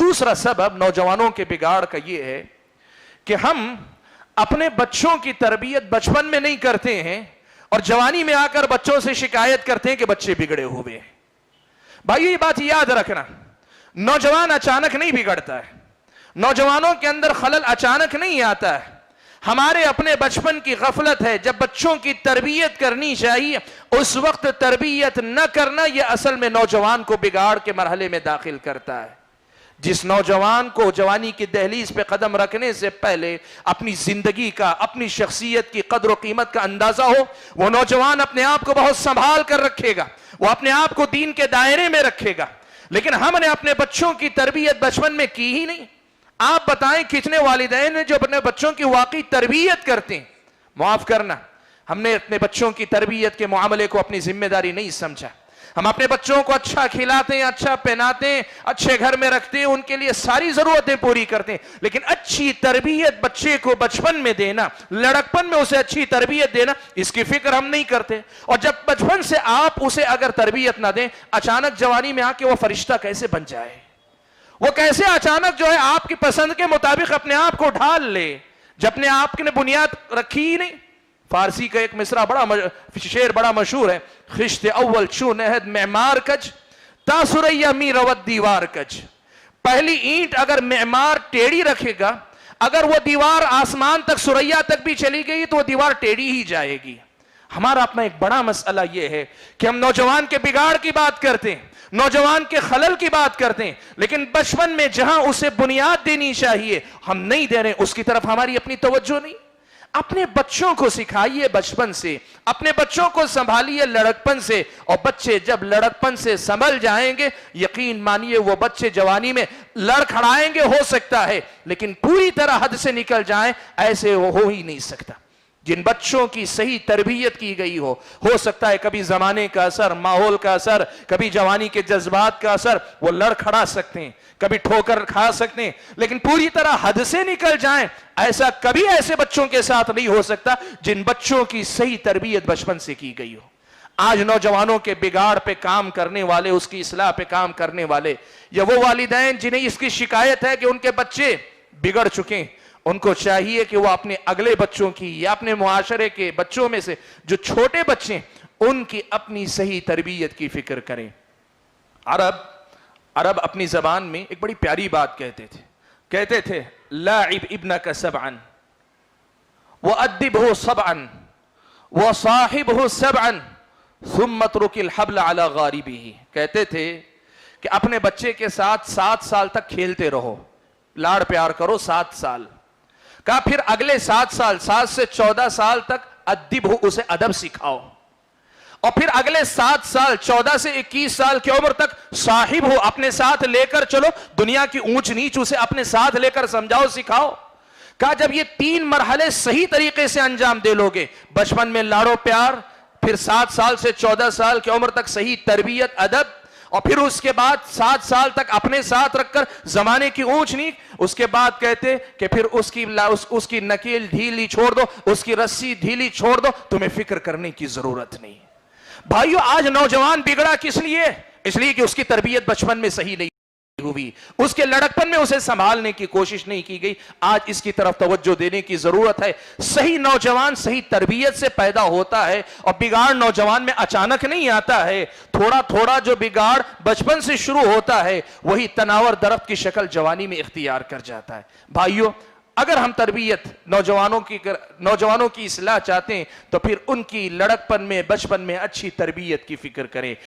دوسرا سبب نوجوانوں کے بگاڑ کا یہ ہے کہ ہم اپنے بچوں کی تربیت بچپن میں نہیں کرتے ہیں اور جوانی میں آ کر بچوں سے شکایت کرتے ہیں کہ بچے بگڑے ہوئے ہیں۔ بھائیو یہ بات یاد رکھنا، نوجوان اچانک نہیں بگڑتا ہے، نوجوانوں کے اندر خلل اچانک نہیں آتا ہے، ہمارے اپنے بچپن کی غفلت ہے۔ جب بچوں کی تربیت کرنی چاہیے اس وقت تربیت نہ کرنا، یہ اصل میں نوجوان کو بگاڑ کے مرحلے میں داخل کرتا ہے۔ جس نوجوان کو جوانی کی دہلیز پہ قدم رکھنے سے پہلے اپنی زندگی کا، اپنی شخصیت کی قدر و قیمت کا اندازہ ہو، وہ نوجوان اپنے آپ کو بہت سنبھال کر رکھے گا، وہ اپنے آپ کو دین کے دائرے میں رکھے گا۔ لیکن ہم نے اپنے بچوں کی تربیت بچپن میں کی ہی نہیں۔ آپ بتائیں کتنے والدین ہیں جو اپنے بچوں کی واقعی تربیت کرتے ہیں؟ معاف کرنا، ہم نے اپنے بچوں کی تربیت کے معاملے کو اپنی ذمہ داری نہیں سمجھا۔ ہم اپنے بچوں کو اچھا کھلاتے ہیں، اچھا پہناتے ہیں، اچھے گھر میں رکھتے ہیں، ان کے لیے ساری ضرورتیں پوری کرتے ہیں، لیکن اچھی تربیت بچے کو بچپن میں دینا، لڑکپن میں اسے اچھی تربیت دینا، اس کی فکر ہم نہیں کرتے۔ اور جب بچپن سے آپ اسے اگر تربیت نہ دیں، اچانک جوانی میں آ کے وہ فرشتہ کیسے بن جائے؟ وہ کیسے اچانک جو ہے آپ کی پسند کے مطابق اپنے آپ کو ڈھال لے جب اپنے آپ نے بنیاد رکھی ہی نہیں؟ فارسی کا ایک مصرع شعر بڑا مشہور ہے، خشت اول چون عہد معمار کج تا سریا می روت دیوار کج۔ پہلی اینٹ اگر معمار ٹیڑھی رکھے گا، اگر وہ دیوار آسمان تک سریا تک بھی چلی گئی تو وہ دیوار ٹیڑھی ہی جائے گی۔ ہمارا اپنا ایک بڑا مسئلہ یہ ہے کہ ہم نوجوان کے بگاڑ کی بات کرتے ہیں، نوجوان کے خلل کی بات کرتے ہیں، لیکن بچپن میں جہاں اسے بنیاد دینی چاہیے ہم نہیں دے رہے، اس کی طرف ہماری اپنی توجہ نہیں۔ اپنے بچوں کو سکھائیے بچپن سے، اپنے بچوں کو سنبھالیے لڑکپن سے، اور بچے جب لڑکپن سے سنبھل جائیں گے یقین مانیے وہ بچے جوانی میں لڑکھڑائیں گے، ہو سکتا ہے، لیکن پوری طرح حد سے نکل جائیں ایسے وہ ہو ہی نہیں سکتا۔ جن بچوں کی صحیح تربیت کی گئی ہو سکتا ہے کبھی زمانے کا اثر، ماحول کا اثر، کبھی جوانی کے جذبات کا اثر، وہ لڑکھڑا سکتے ہیں، کبھی ٹھوکر کھا سکتے ہیں، لیکن پوری طرح حد سے نکل جائیں ایسا کبھی ایسے بچوں کے ساتھ نہیں ہو سکتا جن بچوں کی صحیح تربیت بچپن سے کی گئی ہو۔ آج نوجوانوں کے بگاڑ پہ کام کرنے والے، اس کی اصلاح پہ کام کرنے والے، یا وہ والدین جنہیں اس کی شکایت ہے کہ ان کے بچے بگڑ چکے ہیں، ان کو چاہیے کہ وہ اپنے اگلے بچوں کی یا اپنے معاشرے کے بچوں میں سے جو چھوٹے بچے ہیں ان کی اپنی صحیح تربیت کی فکر کریں۔ عرب اپنی زبان میں ایک بڑی پیاری بات کہتے تھے لاعب ابنک سبعا وأدبه سبعا وصاحبه سبعا ثم اترك الحبل على غاربه۔ کہتے تھے کہ اپنے بچے کے ساتھ 7 سال تک کھیلتے رہو، لاڑ پیار کرو 7 سال، کہا پھر اگلے 7 سال 7 سے 14 سال تک ادب اسے ادب سکھاؤ، اور پھر اگلے 7 سال 14 سے 21 سال کی عمر تک صاحب ہو، اپنے ساتھ لے کر چلو، دنیا کی اونچ نیچ اسے اپنے ساتھ لے کر سمجھاؤ سکھاؤ۔ کہا جب یہ 3 مرحلے صحیح طریقے سے انجام دے لوگے، بچپن میں لاڑو پیار، پھر 7 سال سے 14 سال کی عمر تک صحیح تربیت ادب، اور پھر اس کے بعد 7 سال تک اپنے ساتھ رکھ کر زمانے کی اونچ نیچ، اس کے بعد کہتے کہ پھر اس کی نکیل ڈھیلی چھوڑ دو، اس کی رسی ڈھیلی چھوڑ دو، تمہیں فکر کرنے کی ضرورت نہیں۔ بھائیو آج نوجوان بگڑا کس لیے؟ اس لیے کہ اس کی تربیت بچپن میں صحیح نہیں ہوئی، اس کے لڑکپن میں اسے سنبھالنے کی کوشش نہیں کی گئی۔ آج اس کی طرف توجہ دینے کی ضرورت ہے۔ صحیح نوجوان صحیح تربیت سے پیدا ہوتا ہے، اور بگاڑ نوجوان میں اچانک نہیں آتا ہے، تھوڑا تھوڑا جو بگاڑ بچپن سے شروع ہوتا ہے وہی تناور درخت کی شکل جوانی میں اختیار کر جاتا ہے۔ بھائیو اگر ہم تربیت نوجوانوں کی اصلاح چاہتے ہیں تو پھر ان کی لڑکپن میں بچپن میں اچھی تربیت کی فکر کریں۔